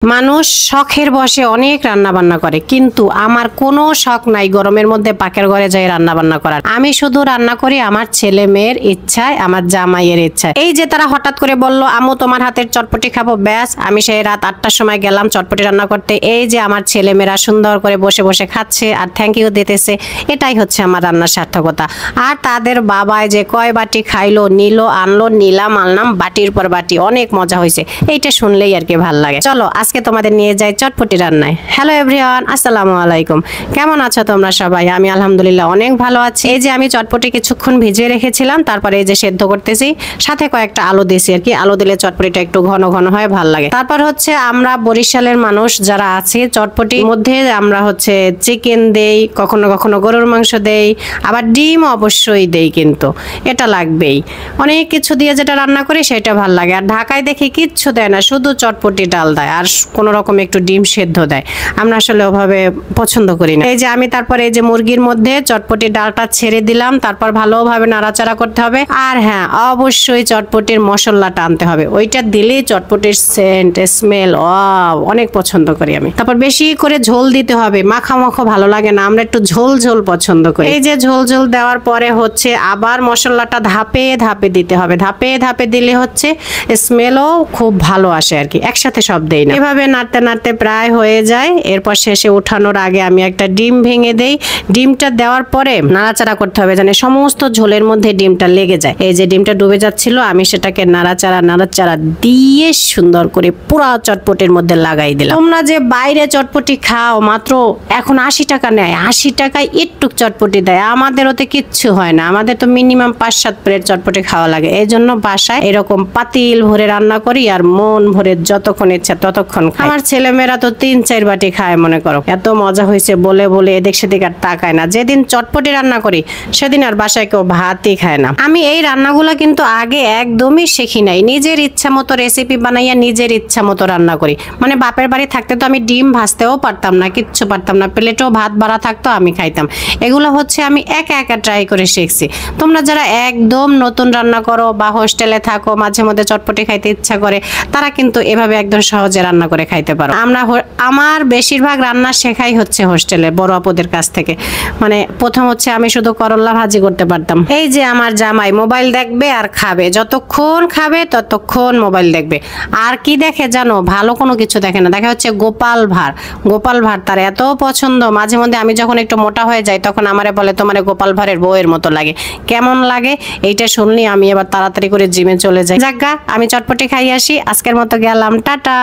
মানুষ শখের বশে অনেক রান্না বান্না করে, কিন্তু আমার কোনো শখ নাই গরমের মধ্যে পাকের ঘরে যাই রান্না বান্না করার। আমি শুধু রান্না করি আমার ছেলে মেয়ের ইচ্ছায়, আমার জামাইয়ের ইচ্ছায়। এই যে তারা হঠাৎ করে বলল, আম্মু তোমার হাতের চটপটি খাবো, ব্যাস আমি সেই রাত 8টার সময় গেলাম চটপটি রান্না করতে। এই যে আমার ছেলে মেয়েরা সুন্দর করে বসে বসে খাচ্ছে আর থ্যাংক ইউ দিতেছে, এটাই হচ্ছে আমার রান্নার সার্থকতা। আর তাদের বাবায় যে কয় বাটি খাইলো, নিল আনলো, নিলাম আনলাম, বাটির পর বাটি, অনেক মজা হয়েছে। এইটা শুনলেই আর কি ভাল লাগে। চলো আজকে তোমাদের নিয়ে যাই চটপটি রান্নায়। হ্যালো এভরিওয়ান, আসসালামু আলাইকুম। কেমন আছো তোমরা সবাই? আমি আলহামদুলিল্লাহ অনেক ভালো আছি। এই যে আমি চটপটি কিছুক্ষণ ভিজিয়ে রেখেছিলাম, তারপরে এই যে সেদ্ধ করতেছি, সাথে কয়েকটা আলু দিয়েছি আর কি। আলু দিলে চটপটিটা একটু ঘন ঘন হয়, ভাল লাগে। তারপর হচ্ছে আমরা বরিশালের মানুষ যারা আছে, চটপটির মধ্যে আমরা হচ্ছে চিকেন দেই, কখনো কখনো গরুর মাংস দেই, আবার ডিম অবশ্যই দেই, কিন্তু এটা লাগবেই। অনেক কিছু দিয়ে যেটা রান্না করি সেটা ভাল লাগে। আর ঢাকায় দেখি কিচ্ছু দেয় না, শুধু চটপটি ডাল দেয় আর কোনো রকম একটু ডিম সেদ্ধ দেয়। আমরা আসলে ওভাবে পছন্দ করি না। এই যে আমি তারপরে এই যে মুরগির মধ্যে চটপটি ডালটা ছেড়ে দিলাম, তারপর ভালোভাবে নাড়াচাড়া করতে হবে। আর হ্যাঁ, অবশ্যই চটপটির মশলাটা আনতে হবে, ওইটা দিলেই চটপটির সেন্ট স্মেল অনেক পছন্দ করি আমি। তারপর বেশি করে ঝোল দিতে হবে, মাখামাখো ভালো লাগে না, আমরা একটু ঝোল ঝোল পছন্দ করি। এই যে ঝোল ঝোল দেওয়ার পরে হচ্ছে আবার মশলাটা ধাপে ধাপে দিতে হবে, ধাপে ধাপে দিলে হচ্ছে স্মেলও খুব ভালো আসে আর কি, একসাথে সব দেই না। এভাবে নাড়তে নাড়তে প্রায় হয়ে যায়। এরপর শেষে উঠানোর আগে আমি একটা ডিম ভেঙে দেই। ডিমটা দেওয়ার পরে নাড়াচাড়া করতে হবে, জানে সমস্ত ঝোলের মধ্যে ডিমটা লেগে যায়। এই যে ডিমটা ডুবে যাচ্ছিল, আমি সেটাকে নাড়াচাড়া দিয়ে সুন্দর করে পুরা চটপটির মধ্যে লাগাই দিলাম। তোমরা যে বাইরে চটপটি খাও, মাত্র এখন 80 টাকা নেয়, 80 টাকায় একটু চটপটি দেয়। আমাদের ওতে কিচ্ছু হয় না, আমাদের তো মিনিমাম 5-7 প্লেট চটপটি খাওয়া লাগে। এই জন্য বাসায় এরকম পাতিল ভরে রান্না করি আর মন ভরে যতক্ষণ ইচ্ছা ততক্ষণ খাই। আমার ছেলেমেয়েরা তো 3-4 বাটি খায়, মনে করো। এত মজা হয়েছে বলে বলে এদিক সেদিক আর তাকায় না। যেদিন চটপটি রান্না করি সেদিন আর বাসায় কেউ ভাতই খায় না। আমি এই রান্নাগুলো কিন্তু আগে একদমই শিখি নাই, নিজের ইচ্ছা মতো রেসিপি বানাইয়া নিজের ইচ্ছা মতো রান্না করি। মানে বাপের বাড়ি থাকতে তো আমি ডিম ভাজতেও পারতাম না, কিচ্ছু পারতাম না, প্লেটেও ভাত বাড়া থাকতো আমি খাইতাম। এগুলো হচ্ছে আমি একা একা ট্রাই করে শিখছি। তোমরা যারা একদম নতুন রান্না করো বা হোস্টেলে থাকো, মাঝে মধ্যে চটপটি খাইতে ইচ্ছা করে, তারা কিন্তু এভাবে একদম সহজে রান্না করে খাইতে পারো। আমার বেশিরভাগ রান্না শেখাই হচ্ছে হোস্টেলে বড় আপুদের কাছ থেকে। মানে প্রথম হচ্ছে আমি শুধু করলা ভাজি করতে পারতাম। এই যে আমার জামাই মোবাইল দেখবে আর খাবে, যতক্ষণ খাবে ততক্ষণ মোবাইল দেখবে। আর কি দেখে জানো? ভালো কোনো কিছু দেখে না, দেখে হচ্ছে গোপাল ভাঁড়। গোপাল ভাঁড় তার এত পছন্দ, মাঝে মধ্যে আমি যখন একটু মোটা হয়ে যাই তখন আমারে বলে, তোমার গোপাল ভাঁড়ের বউয়ের মতো লাগে। কেমন লাগে এইটা শুনলি আমি এবার তাড়াতাড়ি করে জিমে চলে যাই। যাজ্ঞা, আমি চটপটি খাই আসি, আজকের মতো গেলাম, টাটা।